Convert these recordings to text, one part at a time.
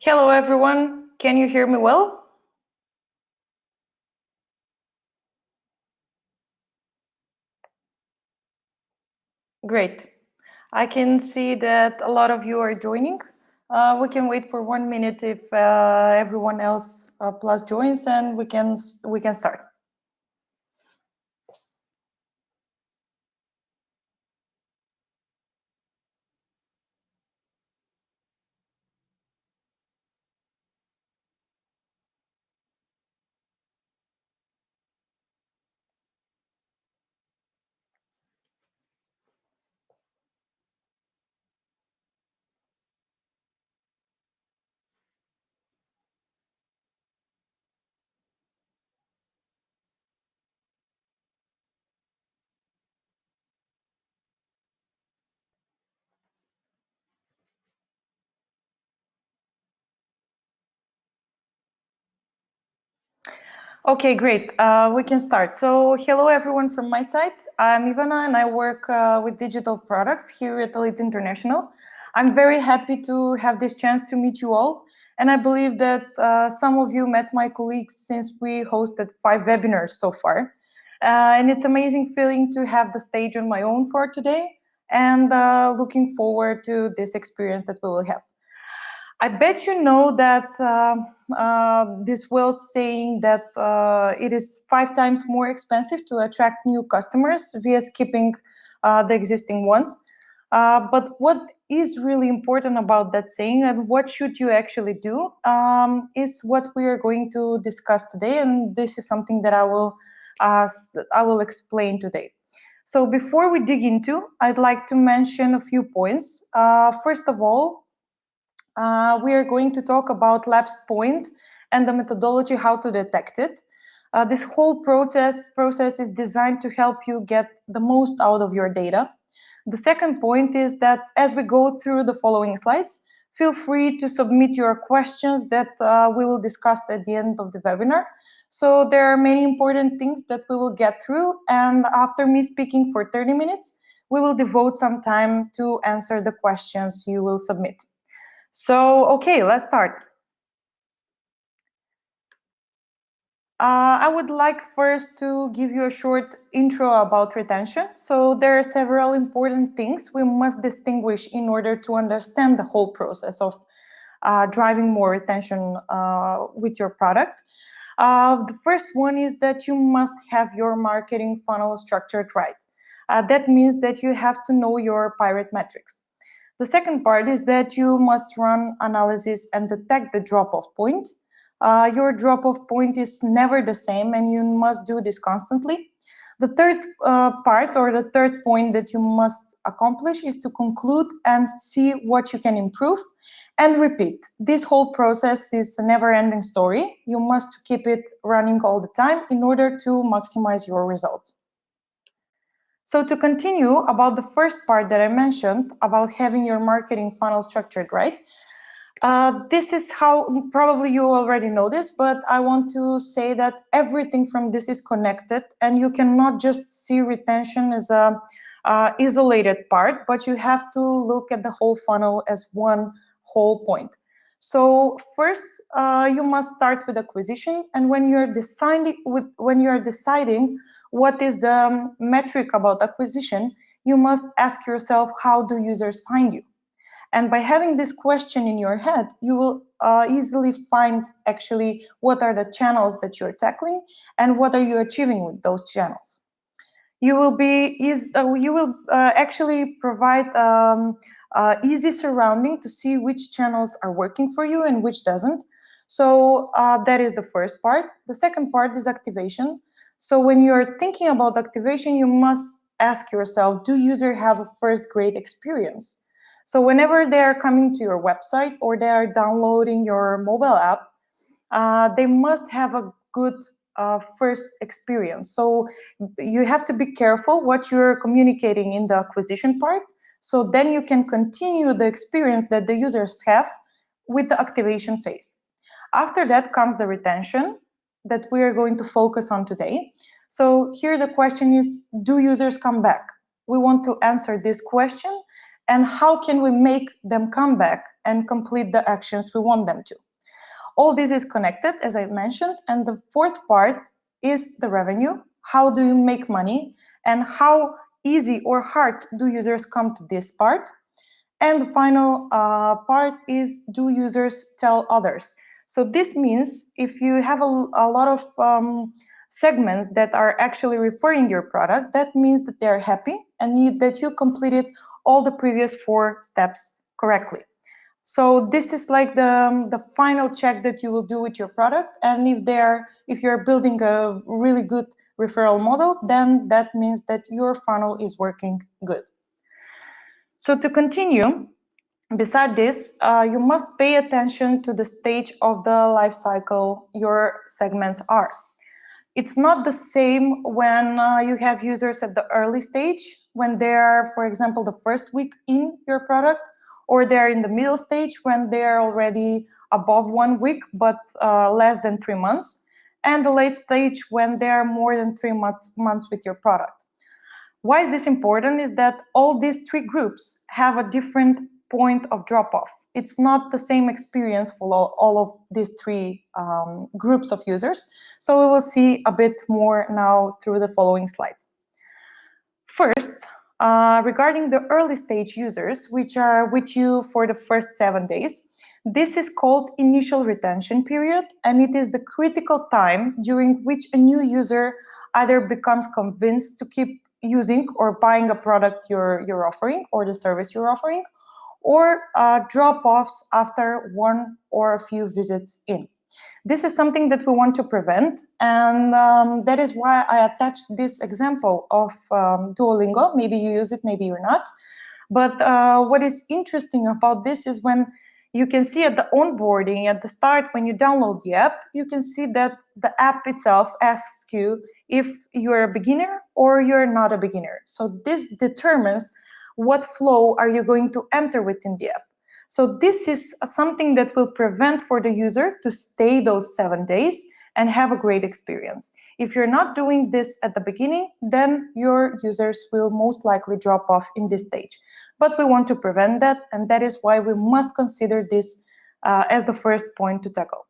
Hello everyone, can you hear me well? Great. I can see that a lot of you are joining. We can wait for 1 minute if everyone else plus joins, and we can start. Okay, great. We can start. So, hello everyone from my side. I'm Ivana and I work with digital products here at Elite International. I'm very happy to have this chance to meet you all. And I believe that some of you met my colleagues since we hosted 5 webinars so far. And it's amazing feeling to have the stage on my own for today and looking forward to this experience that we will have. I bet you know that this well saying that it is 5 times more expensive to attract new customers via skipping the existing ones. But what is really important about that saying and what should you actually do is what we are going to discuss today, and this is something that I will explain today. So before we dig into, I'd like to mention a few points. First of all, we are going to talk about lapse point and the methodology how to detect it. This whole process is designed to help you get the most out of your data. The second point is that as we go through the following slides, feel free to submit your questions that we will discuss at the end of the webinar. So there are many important things that we will get through, and after me speaking for 30 minutes, we will devote some time to answer the questions you will submit. So, okay, let's start. I would like first to give you a short intro about retention. So there are several important things we must distinguish in order to understand the whole process of driving more retention with your product. The first one is that you must have your marketing funnel structured right. That means that you have to know your pirate metrics. The second part is that you must run analysis and detect the drop-off point. Your drop-off point is never the same, and you must do this constantly. The third part, or the third point that you must accomplish, is to conclude and see what you can improve and repeat. This whole process is a never-ending story. You must keep it running all the time in order to maximize your results. So to continue about the first part that I mentioned about having your marketing funnel structured right, this is how probably you already know this, but I want to say that everything from this is connected, and you cannot just see retention as a isolated part, but you have to look at the whole funnel as one whole point. So first, you must start with acquisition, and when you're deciding what is the metric about acquisition, you must ask yourself, how do users find you? And by having this question in your head, you will easily find actually what are the channels that you're tackling and what are you achieving with those channels. You will actually provide easy surrounding to see which channels are working for you and which doesn't. So that is the first part. The second part is activation. So when you're thinking about activation, you must ask yourself, do users have a first great experience? So whenever they are coming to your website or they are downloading your mobile app, they must have a good first experience. So you have to be careful what you're communicating in the acquisition part, so then you can continue the experience that the users have with the activation phase. After that comes the retention that we are going to focus on today. So here the question is, do users come back? We want to answer this question, and how can we make them come back and complete the actions we want them to. All this is connected, as I mentioned, and the fourth part is the revenue. How do you make money, and how easy or hard do users come to this part? And the final part is, do users tell others? So this means if you have a lot of segments that are actually referring your product, that means that they're happy and that you completed all the previous 4 steps correctly. So this is like the final check that you will do with your product. And if you're building a really good referral model, then that means that your funnel is working good. So to continue, beside this, you must pay attention to the stage of the life cycle your segments are. It's not the same when you have users at the early stage, when they are, for example, the first week in your product, or they're in the middle stage when they're already above 1 week, but less than 3 months, and the late stage when they're more than 3 months with your product. Why is this important is that all these 3 groups have a different point of drop-off. It's not the same experience for all of these 3 groups of users. So we will see a bit more now through the following slides. First, regarding the early stage users, which are with you for the first 7 days, this is called initial retention period, and it is the critical time during which a new user either becomes convinced to keep using or buying a product you're offering or the service you're offering, or drop-offs after 1 or a few visits in. This is something that we want to prevent, and that is why I attached this example of Duolingo. Maybe you use it, maybe you're not. But what is interesting about this is when you can see at the onboarding, at the start, when you download the app, you can see that the app itself asks you if you're a beginner or you're not a beginner. So this determines what flow are you going to enter within the app. So this is something that will prevent for the user to stay those 7 days and have a great experience. If you're not doing this at the beginning, then your users will most likely drop off in this stage. But we want to prevent that, and that is why we must consider this as the first point to tackle.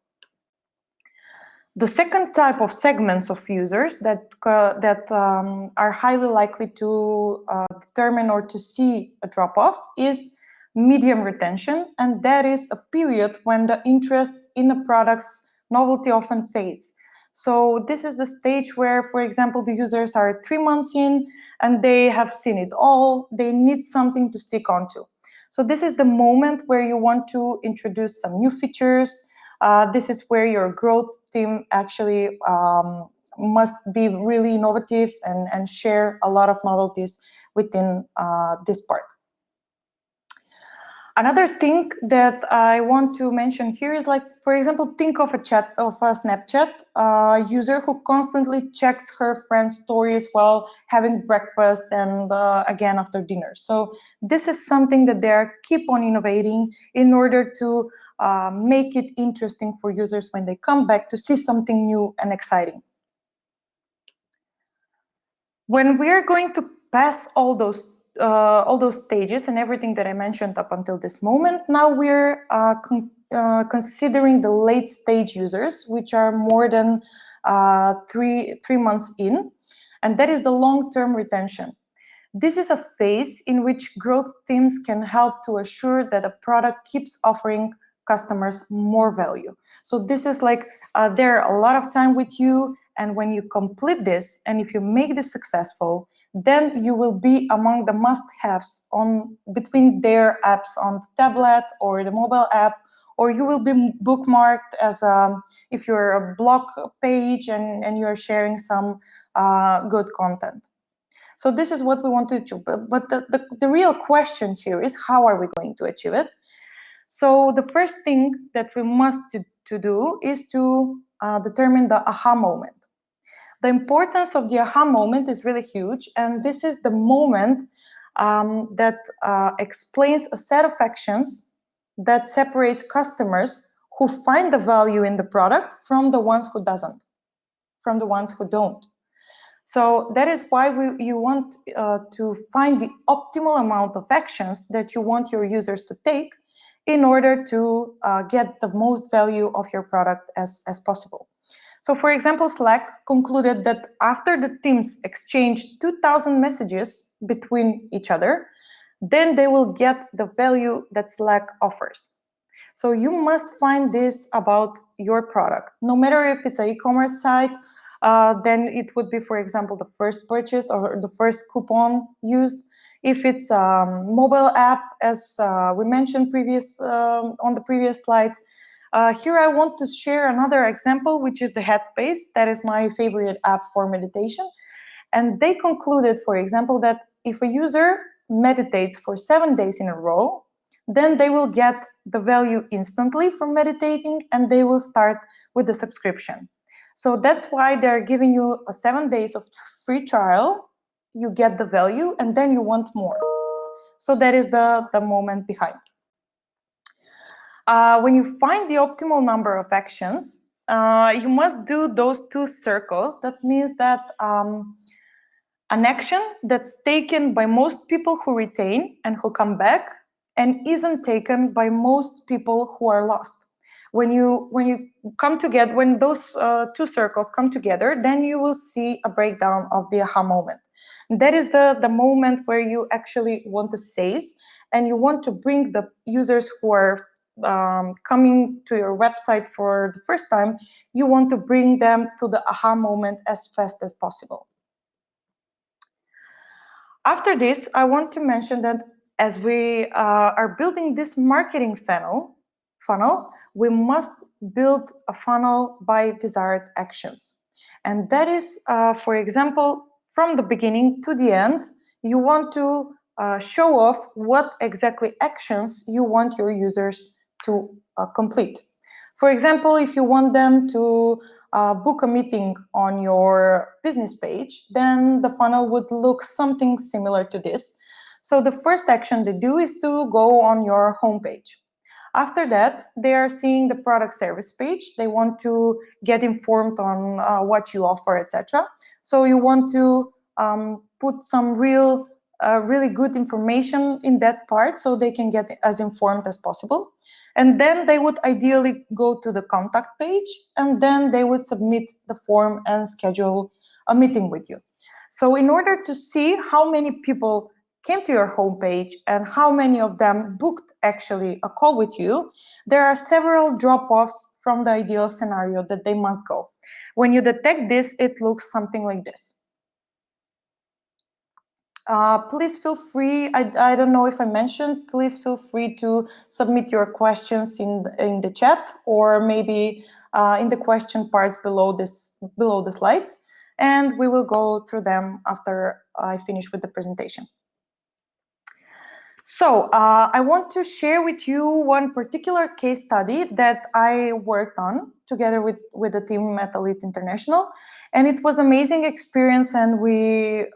The second type of segments of users that are highly likely to determine or to see a drop-off is medium retention, and that is a period when the interest in a product's novelty often fades. So this is the stage where, for example, the users are 3 months in and they have seen it all. They need something to stick onto. So this is the moment where you want to introduce some new features. This is where your growth team actually must be really innovative and share a lot of novelties within this part. Another thing that I want to mention here is, like, for example, think of a Snapchat user who constantly checks her friends' stories while having breakfast and again after dinner. So this is something that they keep on innovating in order to make it interesting for users when they come back to see something new and exciting. When we are going to pass all those stages and everything that I mentioned up until this moment, now we're considering the late stage users, which are more than 3 months in, and that is the long-term retention. This is a phase in which growth teams can help to assure that a product keeps offering customers more value. So this is like they're a lot of time with you, and when you complete this, and if you make this successful, then you will be among the must-haves between their apps on the tablet or the mobile app, or you will be bookmarked as if you're a blog page and you're sharing some good content. So this is what we want to achieve. But the real question here is, how are we going to achieve it? So the first thing that we must to do is to determine the aha moment. The importance of the aha moment is really huge, and this is the moment that explains a set of actions that separates customers who find the value in the product from the ones who don't. So that is why you want to find the optimal amount of actions that you want your users to take in order to get the most value of your product as possible. So for example, Slack concluded that after the teams exchange 2,000 messages between each other, then they will get the value that Slack offers. So you must find this about your product. No matter if it's an e-commerce site, then it would be, for example, the first purchase or the first coupon used. If it's a mobile app, as we mentioned on the previous slides, here I want to share another example, which is the Headspace. That is my favorite app for meditation. And they concluded, for example, that if a user meditates for 7 days in a row, then they will get the value instantly from meditating, and they will start with the subscription. So that's why they're giving you a 7 days of free trial. You get the value, and then you want more. So that is the moment behind. When you find the optimal number of actions, you must do those 2 circles. That means that an action that's taken by most people who retain and who come back, and isn't taken by most people who are lost. When you come together, when those 2 circles come together, then you will see a breakdown of the aha moment. That is the moment where you actually want to seize, and you want to bring the users who are coming to your website for the first time, you want to bring them to the aha moment as fast as possible. After this, I want to mention that as we are building this marketing funnel, we must build a funnel by desired actions. And that is, for example, from the beginning to the end, you want to show off what exactly actions you want your users to complete. For example, if you want them to book a meeting on your business page, then the funnel would look something similar to this. So the first action they do is to go on your homepage. After that, they are seeing the product service page. They want to get informed on what you offer, etc. So you want to put some really good information in that part so they can get as informed as possible. And then they would ideally go to the contact page, and then they would submit the form and schedule a meeting with you. So in order to see how many people came to your homepage and how many of them booked actually a call with you, there are several drop-offs from the ideal scenario that they must go. When you detect this, it looks something like this. Please feel free, I don't know if I mentioned, please feel free to submit your questions in the chat, or maybe in the question parts below the slides, and we will go through them after I finish with the presentation. So I want to share with you one particular case study that I worked on together with the team at Elite International. And it was an amazing experience, and we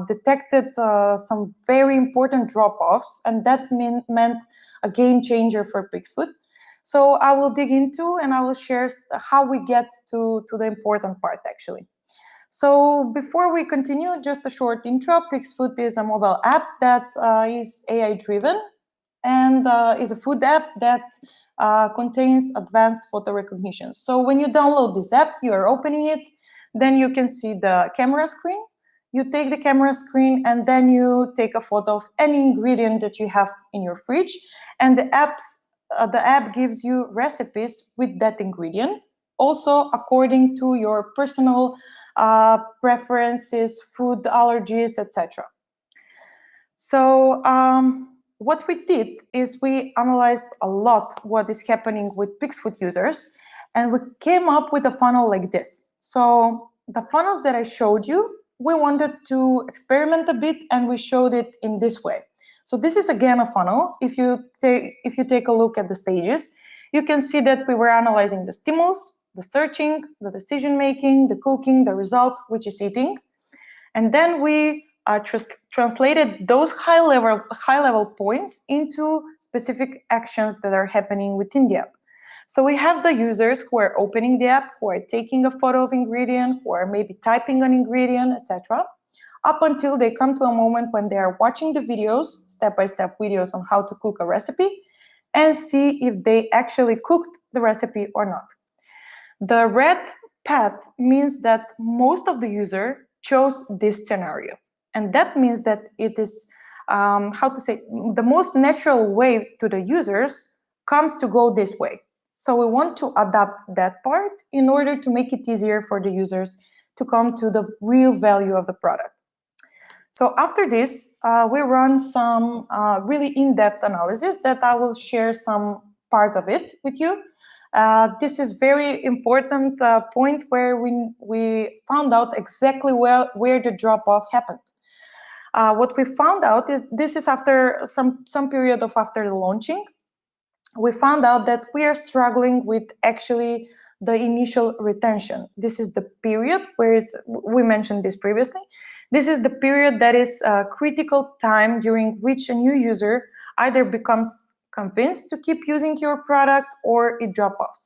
detected some very important drop-offs, and that meant a game changer for Pixfood. So I will dig into and I will share how we get to the important part, actually. So before we continue, just a short intro. Pixfood is a mobile app that is AI-driven and is a food app that contains advanced photo recognition. So when you download this app, you are opening it, then you can see the camera screen. You take the camera screen and then you take a photo of any ingredient that you have in your fridge, and the app gives you recipes with that ingredient, also according to your personal preferences, food allergies, etc. So what we did is we analyzed a lot what is happening with Pixfood users, and we came up with a funnel like this. So the funnels that I showed you, we wanted to experiment a bit, and we showed it in this way. So this is again a funnel. If you take a look at the stages, you can see that we were analyzing the stimulus, the searching, the decision-making, the cooking, the result, which is eating. And then we translated those high-level points into specific actions that are happening within the app. So we have the users who are opening the app, who are taking a photo of ingredient, who are maybe typing an ingredient, etc., up until they come to a moment when they are watching the videos, step-by-step videos on how to cook a recipe. and see if they actually cooked the recipe or not. The red path means that most of the user chose this scenario. And that means that it is, the most natural way to the users comes to go this way. So we want to adapt that part in order to make it easier for the users to come to the real value of the product. So after this, we run some really in-depth analysis that I will share some parts of it with you. This is very important point where we found out exactly where the drop-off happened. What we found out is this is after some period of after the launching. We found out that we are struggling with actually the initial retention. This is the period where we mentioned this previously. This is the period that is a critical time during which a new user either becomes convinced to keep using your product or it drops off.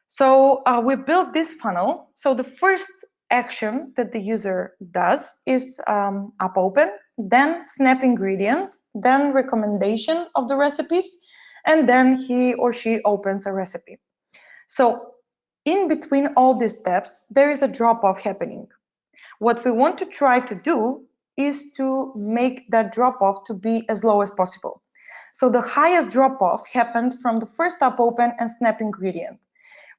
So we built this funnel. So the first action that the user does is app open, then snap ingredient, then recommendation of the recipes, and then he or she opens a recipe. So in between all these steps, there is a drop-off happening. What we want to try to do is to make that drop-off to be as low as possible. So the highest drop-off happened from the first app open and snap ingredient.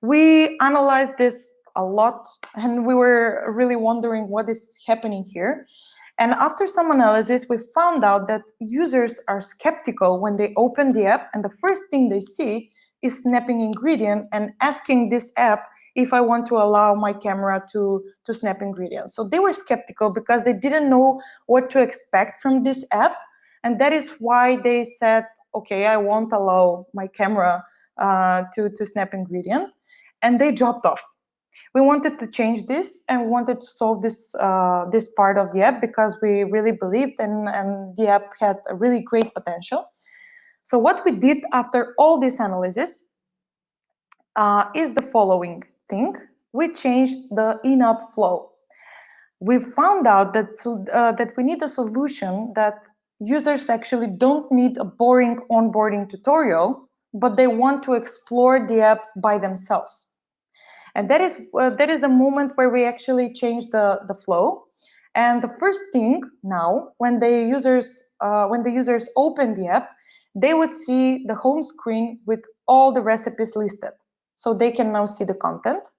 We analyzed this a lot and we were really wondering what is happening here. And after some analysis, we found out that users are skeptical when they open the app and the first thing they see is snapping ingredient and asking this app if I want to allow my camera to snap ingredients. So they were skeptical because they didn't know what to expect from this app. And that is why they said, okay, I won't allow my camera to snap ingredient. And they dropped off. We wanted to change this and we wanted to solve this this part of the app because we really believed and the app had a really great potential. So what we did after all this analysis is the following thing. We changed the in-app flow. We found out that that we need a solution that users actually don't need a boring onboarding tutorial, but they want to explore the app by themselves. And that is the moment where we actually change the flow. And the first thing now, when the users open the app, they would see the home screen with all the recipes listed. So they can now see the content.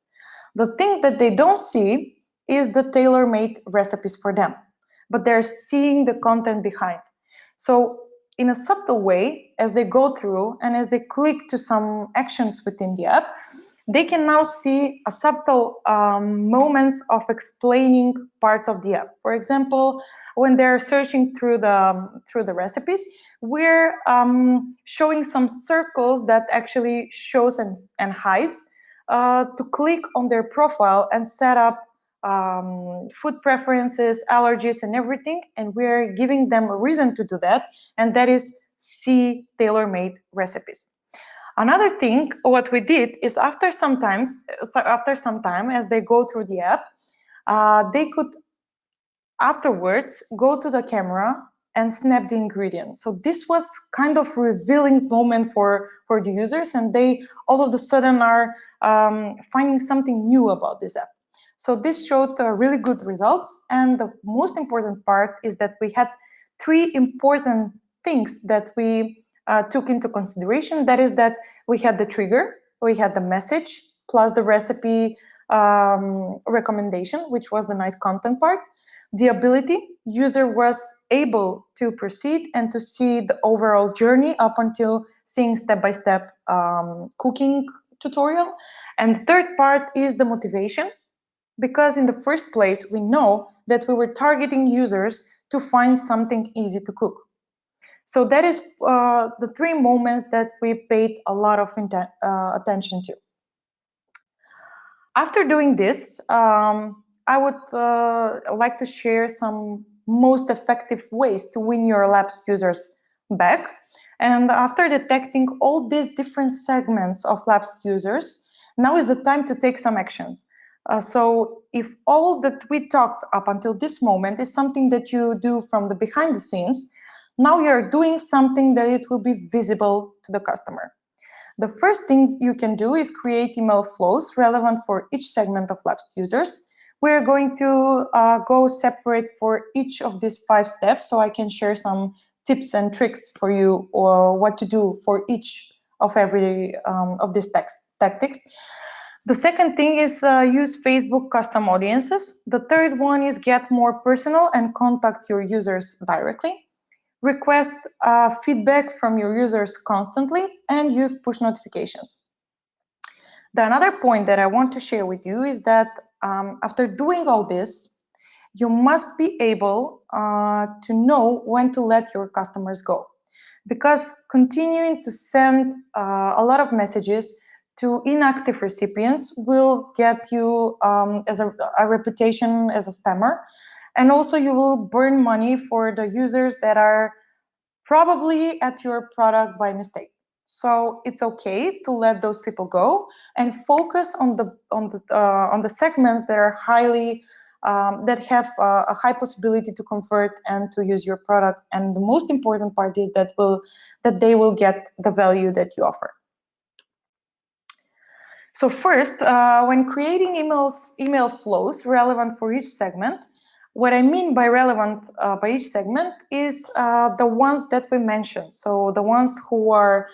The thing that they don't see is the tailor-made recipes for them, but they're seeing the content behind. So in a subtle way, as they go through and as they click to some actions within the app, they can now see a subtle moments of explaining parts of the app. For example, when they're searching through the recipes, we're showing some circles that actually shows and hides to click on their profile and set up food preferences, allergies, and everything. And we're giving them a reason to do that, and that is see tailor-made recipes. Another thing, what we did is after some time, as they go through the app, they could afterwards go to the camera and snap the ingredient. So this was kind of revealing moment for the users, and they all of a sudden are finding something new about this app. So this showed really good results, and the most important part is that we had three important things that we took into consideration. That is that we had the trigger, we had the message, plus the recipe recommendation, which was the nice content part. The ability, user was able to proceed and to see the overall journey up until seeing step-by-step cooking tutorial. And the third part is the motivation, because in the first place, we know that we were targeting users to find something easy to cook. So that is the three moments that we paid a lot of attention to. After doing this, I would like to share some most effective ways to win your lapsed users back. And after detecting all these different segments of lapsed users, now is the time to take some actions. So if all that we talked up until this moment is something that you do from the behind the scenes, Now you're doing something that it will be visible to the customer. The first thing you can do is create email flows relevant for each segment of lapsed users. We're going to go separate for each of these 5 steps, so I can share some tips and tricks for you, or what to do for each of every of these tactics. The second thing is use Facebook custom audiences. The third one is get more personal and contact your users directly. Request feedback from your users constantly and use push notifications. The another point that I want to share with you is that after doing all this, you must be able to know when to let your customers go. Because continuing to send a lot of messages to inactive recipients will get you as a reputation as a spammer. And also you will burn money for the users that are probably at your product by mistake. So it's okay to let those people go and focus on the segments that are highly that have a high possibility to convert and to use your product. And the most important part is that they will get the value that you offer. So first, when creating email flows relevant for each segment, what I mean by relevant by each segment is the ones that we mentioned. So the ones who are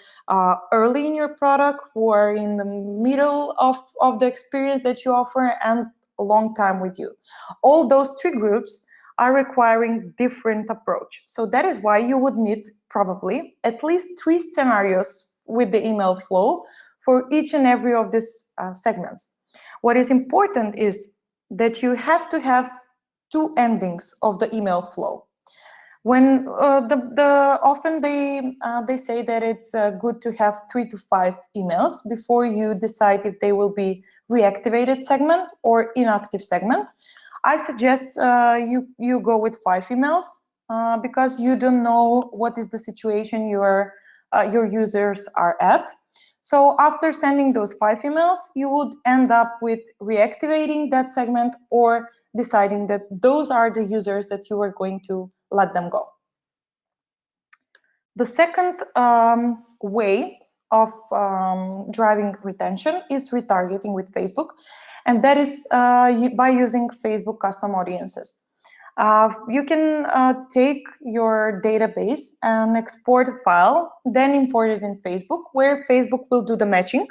early in your product, who are in the middle of the experience that you offer, and a long time with you. All those 3 groups are requiring different approach. So that is why you would need probably at least 3 scenarios with the email flow for each and every of these segments. What is important is that you have to have 2 endings of the email flow. When often they say that it's good to have 3 to 5 emails before you decide if they will be reactivated segment or inactive segment. I suggest you go with 5 emails because you don't know what is the situation your users are at. So after sending those 5 emails, you would end up with reactivating that segment or deciding that those are the users that you are going to let them go. The second way of driving retention is retargeting with Facebook, and that is by using Facebook custom audiences. You can take your database and export a file, then import it in Facebook, where Facebook will do the matching.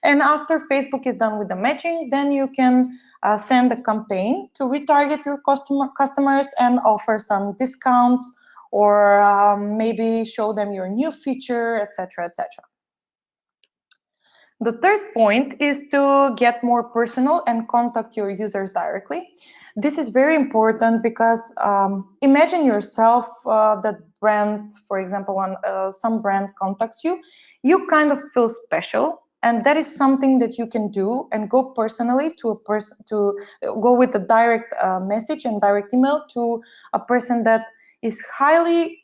And after Facebook is done with the matching, then you can send a campaign to retarget your customers and offer some discounts, or maybe show them your new feature, etc., etc. The third point is to get more personal and contact your users directly. This is very important because imagine yourself that brand, for example, when some brand contacts you, you kind of feel special, and that is something that you can do and go personally to a person, to go with a direct message and direct email to a person that is highly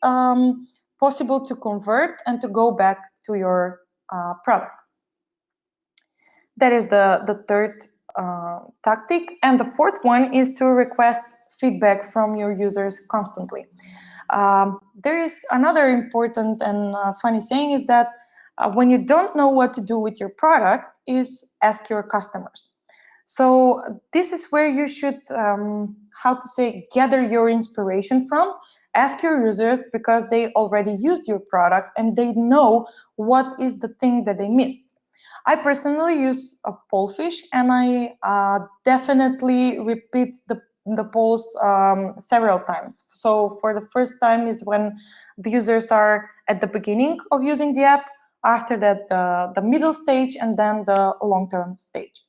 possible to convert and to go back to your product. That is the third tactic. And the fourth one is to request feedback from your users constantly. There is another important and funny saying is that when you don't know what to do with your product, is ask your customers. So this is where you should, how to say, gather your inspiration from. Ask your users because they already used your product and they know what is the thing that they missed. I personally use a poll fish, and I definitely repeat the polls several times. So for the first time is when the users are at the beginning of using the app, after that the middle stage, and then the long-term stage.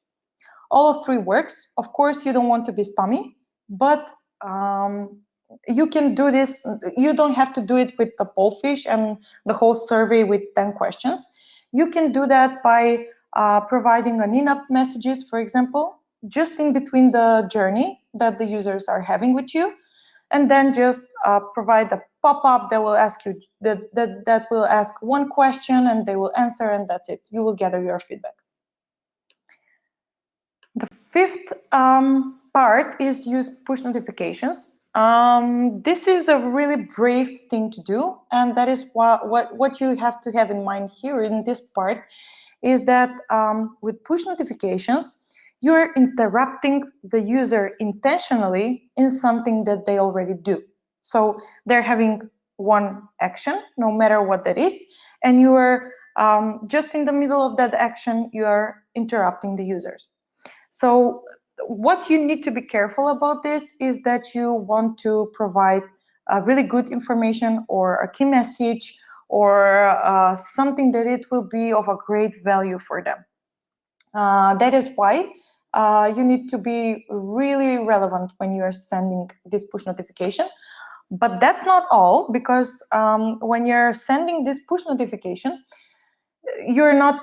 All of 3 works. Of course, you don't want to be spammy, but you can do this. You don't have to do it with the poll fish and the whole survey with 10 questions. You can do that by providing an in-app messages, for example, just in between the journey that the users are having with you, and then just provide a pop-up that will ask you that will ask 1 question, and they will answer, and that's it. You will gather your feedback. The fifth part is use push notifications. This is a really brave thing to do, and that is what you have to have in mind here in this part is that with push notifications, you're interrupting the user intentionally in something that they already do. So they're having one action, no matter what that is, and you are just in the middle of that action, you are interrupting the users. So what you need to be careful about this is that you want to provide really good information or a key message or something that it will be of a great value for them. That is why you need to be really relevant when you are sending this push notification. But that's not all, because when you're sending this push notification, you're not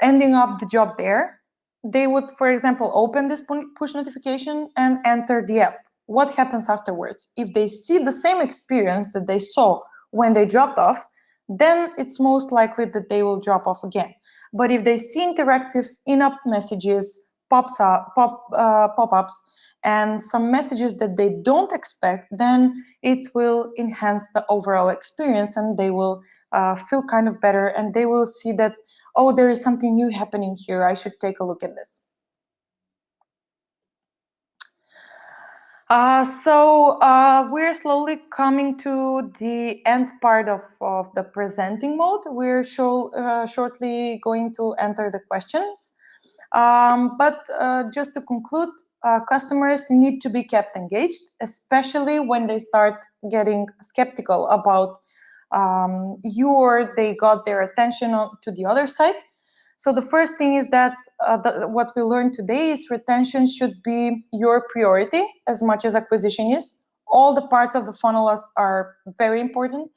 ending up the job there. They would, for example, open this push notification and enter the app. What happens afterwards? If they see the same experience that they saw when they dropped off, then it's most likely that they will drop off again. But if they see interactive in-app messages, pop-ups, and some messages that they don't expect, then it will enhance the overall experience, and they will feel kind of better, and they will see that, oh, there is something new happening here, I should take a look at this. We're slowly coming to the end part of the presenting mode. We're shortly going to enter the questions. But just to conclude, customers need to be kept engaged, especially when they start getting skeptical about you, or they got their attention to the other side. So the first thing is that what we learned today is retention should be your priority as much as acquisition is. All the parts of the funnel are very important.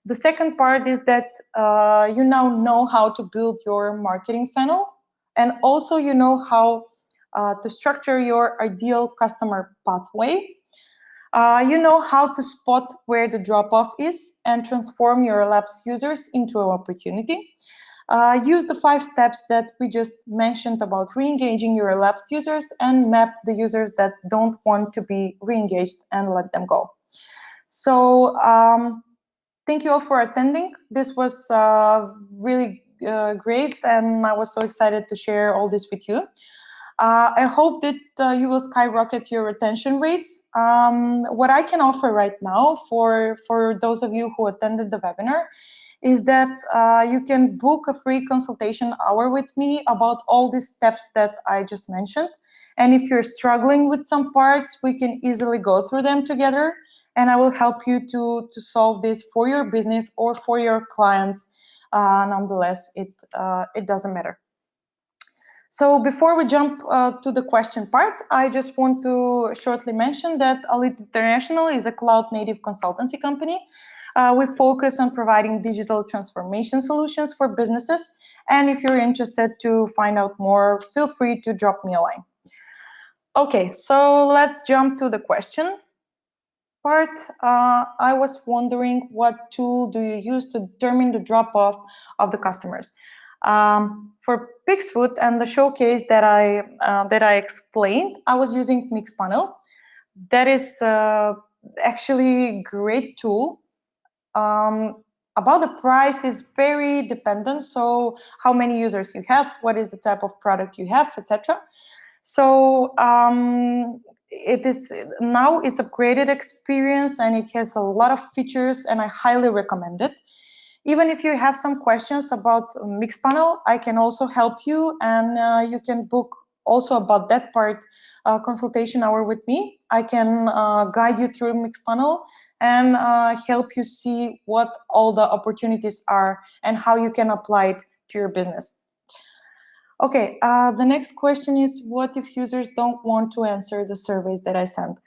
The second part is that you now know how to build your marketing funnel, and also you know how to structure your ideal customer pathway. You know how to spot where the drop-off is and transform your lapsed users into an opportunity. Use the 5 steps that we just mentioned about re-engaging your lapsed users, and map the users that don't want to be re-engaged and let them go. So thank you all for attending. This was really great, and I was so excited to share all this with you. I hope that you will skyrocket your retention rates. What I can offer right now for those of you who attended the webinar is that you can book a free consultation hour with me about all these steps that I just mentioned. And if you're struggling with some parts, we can easily go through them together, and I will help you to solve this for your business or for your clients. Nonetheless, it doesn't matter. So before we jump to the question part, I just want to shortly mention that Elite International is a cloud-native consultancy company. We focus on providing digital transformation solutions for businesses. And if you're interested to find out more, feel free to drop me a line. Okay, so let's jump to the question part. I was wondering, what tool do you use to determine the drop-off of the customers? For Pixfoot and the showcase that I explained, I was using Mixpanel. That is actually a great tool. About the price is very dependent. So how many users you have, what is the type of product you have, etc. So it's a graded experience, and it has a lot of features, and I highly recommend it. Even if you have some questions about Mixpanel, I can also help you, and you can book also about that part consultation hour with me. I can guide you through Mixpanel and help you see what all the opportunities are and how you can apply it to your business. Okay, the next question is, what if users don't want to answer the surveys that I sent?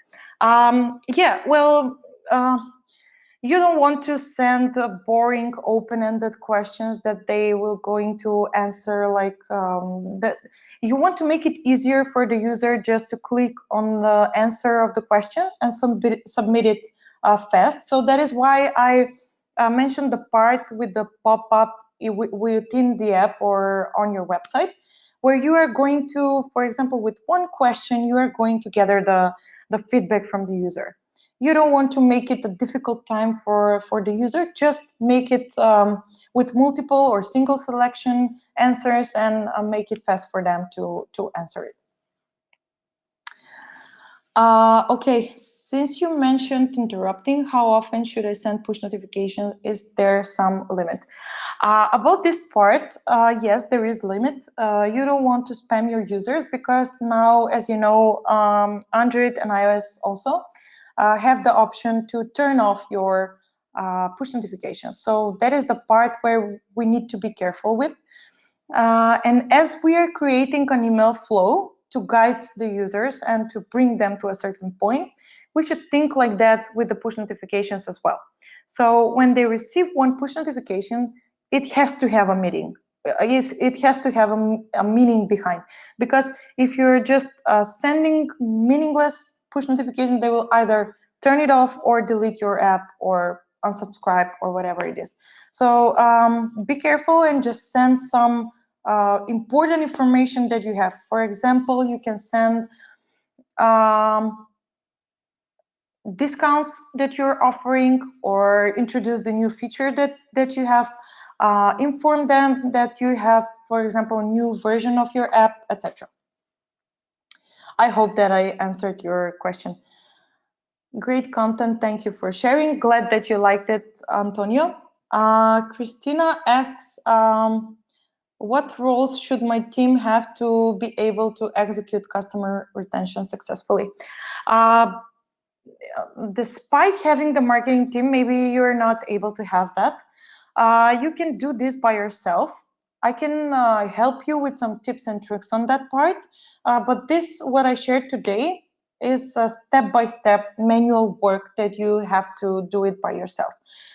You don't want to send boring, open-ended questions that they will going to answer like that. You want to make it easier for the user just to click on the answer of the question and submit it fast. So that is why I mentioned the part with the pop-up within the app or on your website, where you are going to, for example, with one question, you are going to gather the feedback from the user. You don't want to make it a difficult time for the user. Just make it with multiple or single selection answers, and make it fast for them to answer it. Okay, since you mentioned interrupting, how often should I send push notifications? Is there some limit? About this part, yes, there is limit. You don't want to spam your users, because now, as you know, Android and iOS also have the option to turn off your push notifications. So that is the part where we need to be careful with. And as we are creating an email flow to guide the users and to bring them to a certain point, we should think like that with the push notifications as well. So when they receive one push notification, it has to have a meaning. It has to have a meaning behind. Because if you're just sending meaningless push notification, they will either turn it off or delete your app or unsubscribe or whatever it is. So be careful and just send some important information that you have. For example, you can send discounts that you're offering, or introduce the new feature that you have, inform them that you have, for example, a new version of your app, etc. I hope that I answered your question. Great content, thank you for sharing. Glad that you liked it, Antonio. Christina asks, what roles should my team have to be able to execute customer retention successfully? Despite having the marketing team, maybe you're not able to have that. You can do this by yourself. I can help you with some tips and tricks on that part. But this, what I shared today, is a step-by-step manual work that you have to do it by yourself.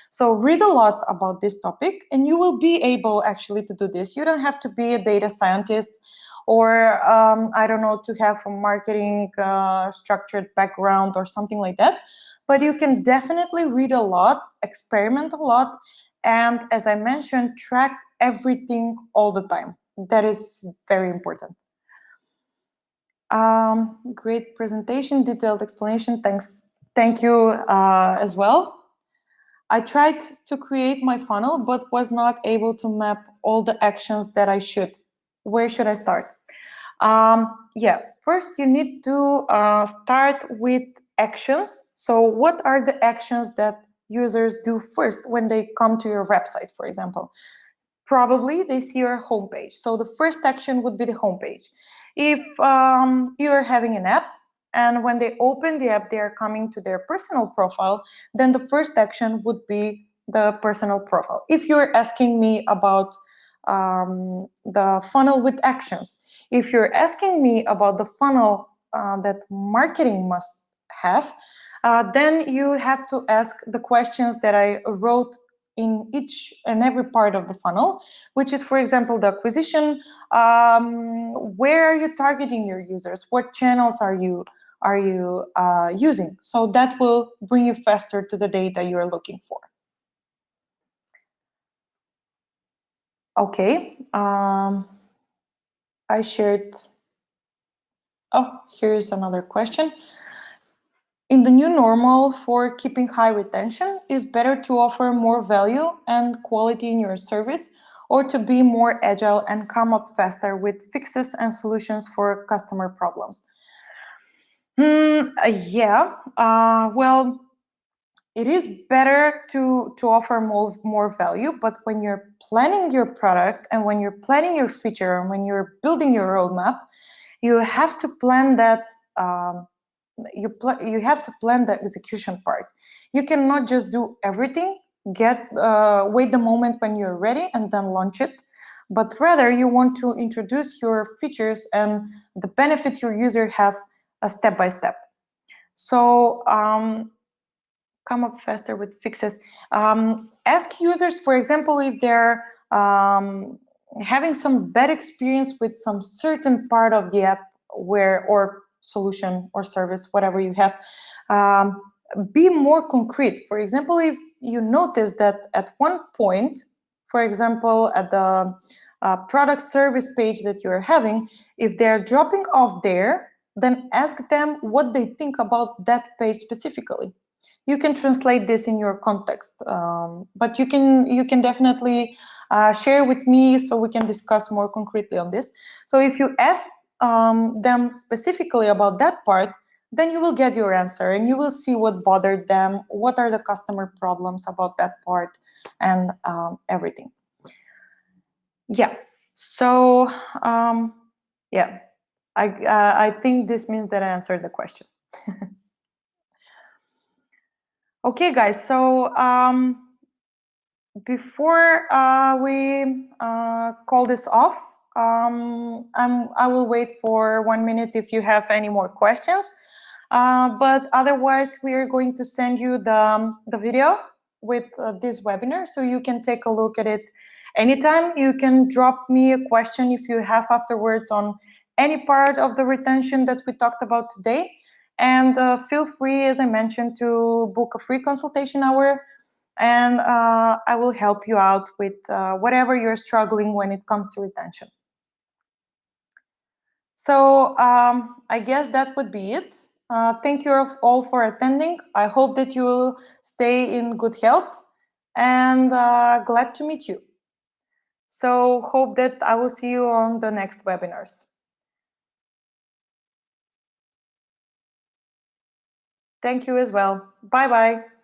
So read a lot about this topic, and you will be able actually to do this. You don't have to be a data scientist, or I don't know, to have a marketing structured background or something like that. But you can definitely read a lot, experiment a lot, and as I mentioned, track everything all the time. That is very important. Great presentation, detailed explanation. Thanks. Thank you as well. I tried to create my funnel, but was not able to map all the actions that I should. Where should I start? Yeah, first you need to start with actions. So what are the actions that users do first when they come to your website, for example? Probably they see your homepage. So the first action would be the homepage. If you're having an app, and when they open the app, they are coming to their personal profile, then the first action would be the personal profile. If you're asking me about the funnel with actions, if you're asking me about the funnel that marketing must have, then you have to ask the questions that I wrote in each and every part of the funnel, which is, for example, the acquisition. Where are you targeting your users? What channels are you using? So that will bring you faster to the data you are looking for. Okay, I shared. Oh, here's another question. In the new normal, for keeping high retention, is better to offer more value and quality in your service, or to be more agile and come up faster with fixes and solutions for customer problems? Yeah, well, it is better to offer more value, but when you're planning your product, and when you're planning your feature, and when you're building your roadmap, you have to plan that. You have to plan the execution part. You cannot just do everything, wait the moment when you're ready and then launch it, but rather you want to introduce your features and the benefits your user have step by step. So come up faster with fixes. Ask users, for example, if they're having some bad experience with some certain part of the app, or solution or service, whatever you have. Be more concrete. For example, if you notice that at one point, for example, at the product service page that you're having, if they're dropping off there, then ask them what they think about that page specifically. You can translate this in your context, but you can definitely share with me so we can discuss more concretely on this. So if you ask them specifically about that part, then you will get your answer and you will see what bothered them, what are the customer problems about that part, and everything. Yeah. So yeah, I think this means that I answered the question. Okay, guys. So before we call this off, I will wait for 1 minute if you have any more questions. But otherwise, we are going to send you the video with this webinar, so you can take a look at it anytime. You can drop me a question if you have afterwards on any part of the retention that we talked about today. And feel free, as I mentioned, to book a free consultation hour, and I will help you out with whatever you're struggling when it comes to retention. So I guess that would be it. Thank you all for attending. I hope that you will stay in good health, and glad to meet you. So hope that I will see you on the next webinars. Thank you as well. Bye-bye.